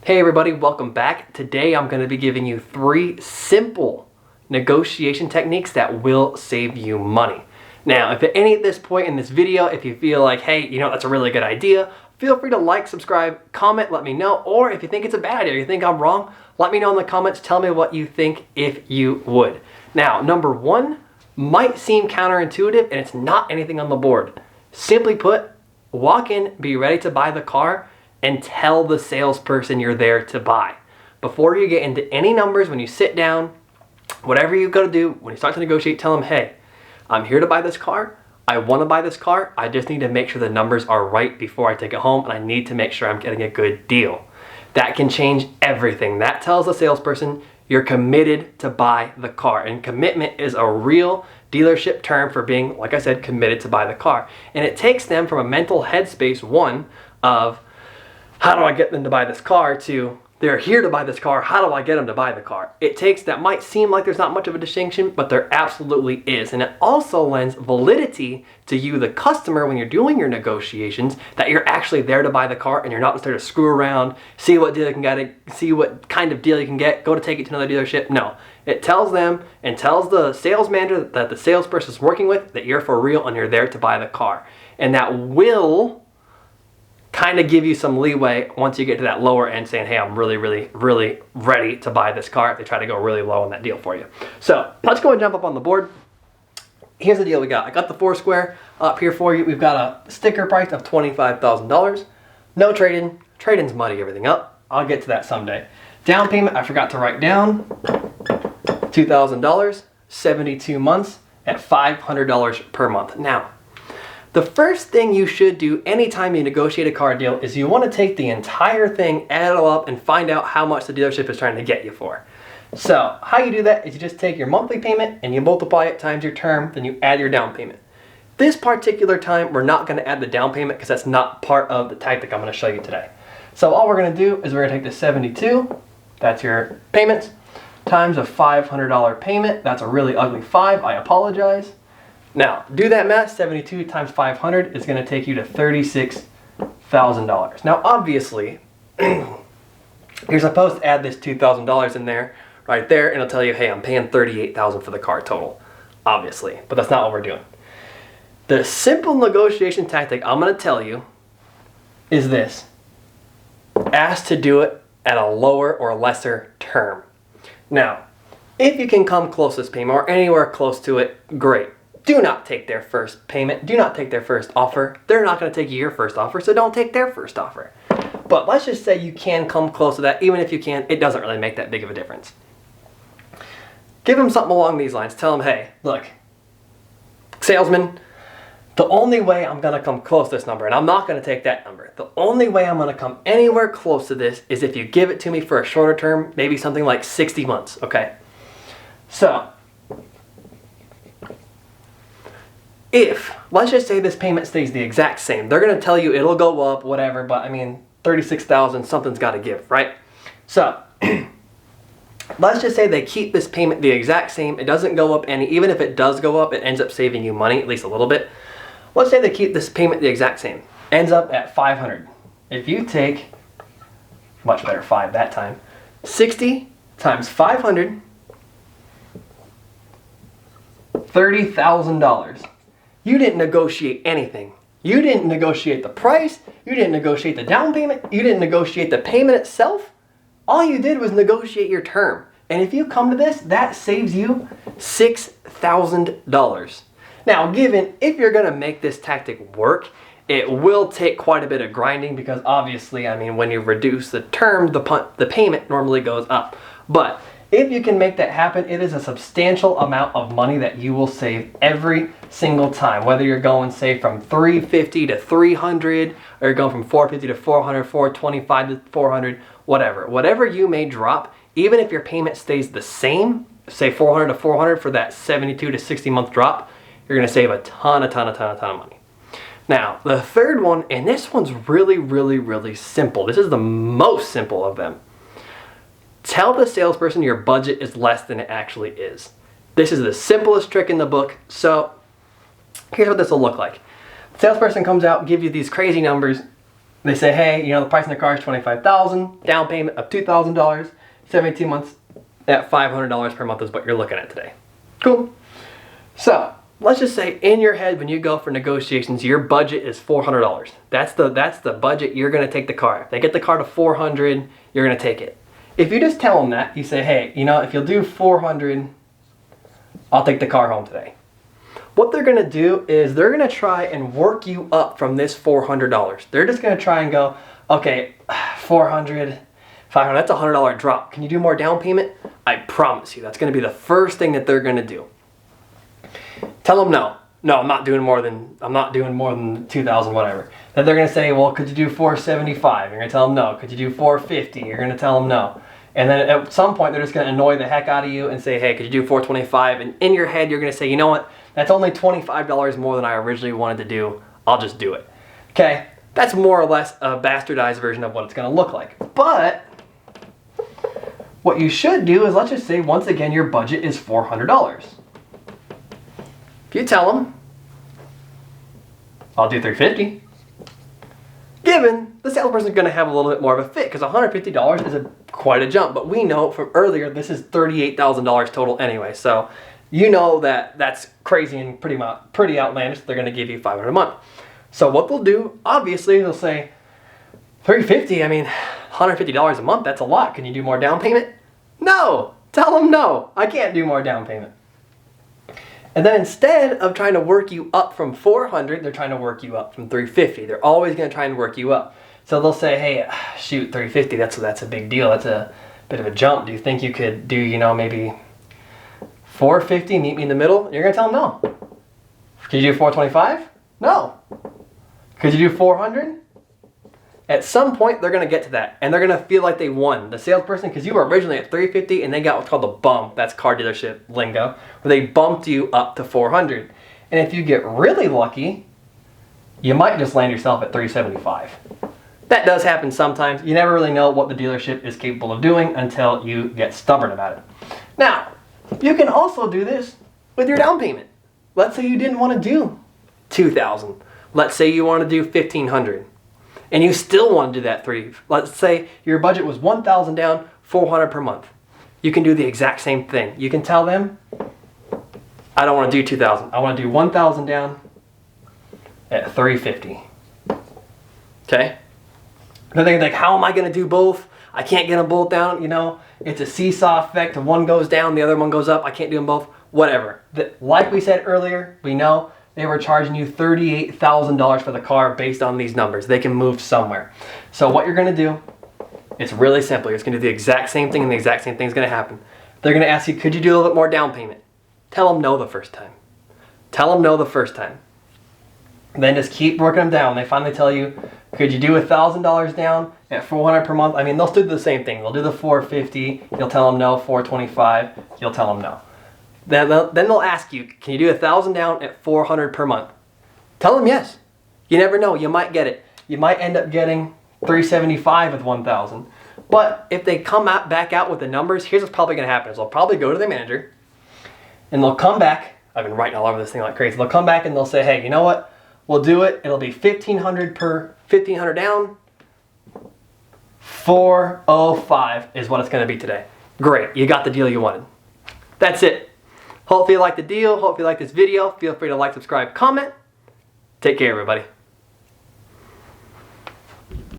Hey everybody, welcome back. Today I'm going to be giving you 3 simple negotiation techniques that will save you money. Now, if at any at this point in this video, if you feel like, hey, that's a really good idea, feel free to like, subscribe, comment, let me know. Or if you think it's a bad idea, you think I'm wrong, let me know in the comments. Tell me what you think if you would. Now, number 1 might seem counterintuitive and it's not anything on the board. Simply put, walk in, be ready to buy the car, and tell the salesperson you're there to buy. Before you get into any numbers, when you sit down, whatever you go to do, when you start to negotiate, tell them, hey, I'm here to buy this car. I want to buy this car. I just need to make sure the numbers are right before I take it home, and I need to make sure I'm getting a good deal. That can change everything. That tells the salesperson you're committed to buy the car. And commitment is a real dealership term for being, like I said, committed to buy the car. And it takes them from a mental headspace, one, of how do I get them to buy this car, to they're here to buy this car, how do I get them to buy the car? It takes, that might seem like there's not much of a distinction, but there absolutely is. And it also lends validity to you, the customer, when you're doing your negotiations, that you're actually there to buy the car and you're not just there to screw around, see what deal you can get, see what kind of deal you can get, go to take it to another dealership. No, it tells them and tells the sales manager that the salesperson is working with that you're for real and you're there to buy the car. And that will kind of give you some leeway once you get to that lower end, saying, hey, I'm really ready to buy this car, if they try to go really low on that deal for you. So let's go and jump up on the board. Here's the deal we got. I got the Foursquare up here for you. We've got a sticker price of $25,000. No trade-in. Trade-in's muddy everything up. I'll get to that someday. Down payment, I forgot to write down. $2,000, 72 months at $500 per month. Now, the first thing you should do anytime you negotiate a car deal is you want to take the entire thing, add it all up, and find out how much the dealership is trying to get you for. So how you do that is you just take your monthly payment and you multiply it times your term, then you add your down payment. This particular time, we're not going to add the down payment because that's not part of the tactic I'm going to show you today. So all we're going to do is we're going to take the 72, that's your payments, times a $500 payment. That's a really ugly 5, I apologize. Now, do that math. 72 times 500 is going to take you to $36,000. Now, obviously, you're supposed to add this $2,000 in there, right there, and it'll tell you, hey, I'm paying $38,000 for the car total, obviously. But that's not what we're doing. The simple negotiation tactic I'm going to tell you is this. Ask to do it at a lower or lesser term. Now, if you can come close to this payment or anywhere close to it, great. Do not take their first payment. Do not take their first offer. They're not going to take your first offer, so don't take their first offer. But let's just say you can come close to that. Even if you can, it doesn't really make that big of a difference. Give them something along these lines. Tell them, hey, look, salesman, the only way I'm going to come close to this number, and I'm not going to take that number, the only way I'm going to come anywhere close to this is if you give it to me for a shorter term, maybe something like 60 months, okay? So, if, let's just say this payment stays the exact same, they're going to tell you it'll go up, whatever, but I mean, $36,000, something's got to give, right? So, let's just say they keep this payment the exact same, it doesn't go up any, even if it does go up, it ends up saving you money, at least a little bit. Let's say they keep this payment the exact same, ends up at $500. If you take, much better 5 that time, 60 times 500, $30,000. You didn't negotiate anything. You didn't negotiate the price. You didn't negotiate the down payment. You didn't negotiate the payment itself. All you did was negotiate your term. And if you come to this, that saves you $6,000. Now, given if you're going to make this tactic work, it will take quite a bit of grinding because obviously, I mean, when you reduce the term, the payment normally goes up. But if you can make that happen, it is a substantial amount of money that you will save every single time. Whether you're going, say, from $350 to $300, or you're going from $450 to $400, $425 to $400, whatever. Whatever you may drop, even if your payment stays the same, say $400 to $400 for that 72 to 60 month drop, you're going to save a ton of money. Now, the third one, and this one's really simple. This is the most simple of them. Tell the salesperson your budget is less than it actually is. This is the simplest trick in the book. So here's what this will look like. The salesperson comes out, gives you these crazy numbers. They say, hey, you know, the price in the car is $25,000, down payment of $2,000, 72 months at $500 per month is what you're looking at today. Cool. So let's just say in your head when you go for negotiations, your budget is $400. That's the budget you're going to take the car. If they get the car to $400, you're going to take it. If you just tell them that, you say, hey, you know, if you'll do $400, I'll take the car home today. What they're going to do is they're going to try and work you up from this $400. They're just going to try and go, okay, 400, 500, that's a $100 drop. Can you do more down payment? I promise you, that's going to be the first thing that they're going to do. Tell them no. No, I'm not doing more than 2,000 whatever. Then they're going to say, well, could you do 475? You're going to tell them no. Could you do 450? You're going to tell them no. And then at some point, they're just going to annoy the heck out of you and say, hey, could you do 425? And in your head, you're going to say, you know what? That's only $25 more than I originally wanted to do. I'll just do it. Okay? That's more or less a bastardized version of what it's going to look like. But what you should do is, let's just say, once again, your budget is $400. If you tell them, I'll do $350, given the salesperson is going to have a little bit more of a fit because $150 is quite a jump. But we know from earlier this is $38,000 total anyway. So you know that that's crazy and pretty outlandish. They're going to give you $500 a month. So what they'll do, obviously, they'll say, $350, I mean, $150 a month, that's a lot. Can you do more down payment? No! Tell them no, I can't do more down payment. And then instead of trying to work you up from $400, they're trying to work you up from $350. They're always going to try and work you up. So they'll say, hey, shoot, $350, that's a big deal. That's a bit of a jump. Do you think you could do, you know, maybe $450, meet me in the middle? You're going to tell them no. Could you do $425? No. Could you do $400? At some point, they're going to get to that, and they're going to feel like they won. The salesperson, because you were originally at $350, and they got what's called the bump. That's car dealership lingo, where they bumped you up to $400. And if you get really lucky, you might just land yourself at $375. That does happen sometimes. You never really know what the dealership is capable of doing until you get stubborn about it. Now, you can also do this with your down payment. Let's say you didn't want to do $2,000. Let's say you want to do $1,500. And you still want to do that let's say your budget was $1,000 down, $400 per month. You can do the exact same thing. You can tell them, I don't want to do $2,000. I want to do $1,000 down at $350. Okay? Then they're like, how am I going to do both? I can't get them both down. You know, it's a seesaw effect. If one goes down, the other one goes up. I can't do them both. Whatever. Like we said earlier, we know they were charging you $38,000 for the car based on these numbers. They can move somewhere. So what you're going to do, it's really simple. You're just going to do the exact same thing, and the exact same thing is going to happen. They're going to ask you, could you do a little bit more down payment? Tell them no the first time. Tell them no the first time. And then just keep working them down. They finally tell you, could you do $1,000 down at $400 per month? I mean, they'll still do the same thing. They'll do the $450. You'll tell them no. $425. You'll tell them no. Then they'll ask you, can you do $1,000 down at $400 per month? Tell them yes. You never know. You might get it. You might end up getting $375 with $1,000. But if they come back out with the numbers, here's what's probably going to happen. Is they'll probably go to the manager, and they'll come back. I've been writing all over this thing like crazy. They'll come back and they'll say, hey, you know what? We'll do it. It'll be $1,500 down. $405 is what it's going to be today. Great. You got the deal you wanted. That's it. Hopefully you like the deal. Hopefully you like this video. Feel free to like, subscribe, comment. Take care, everybody.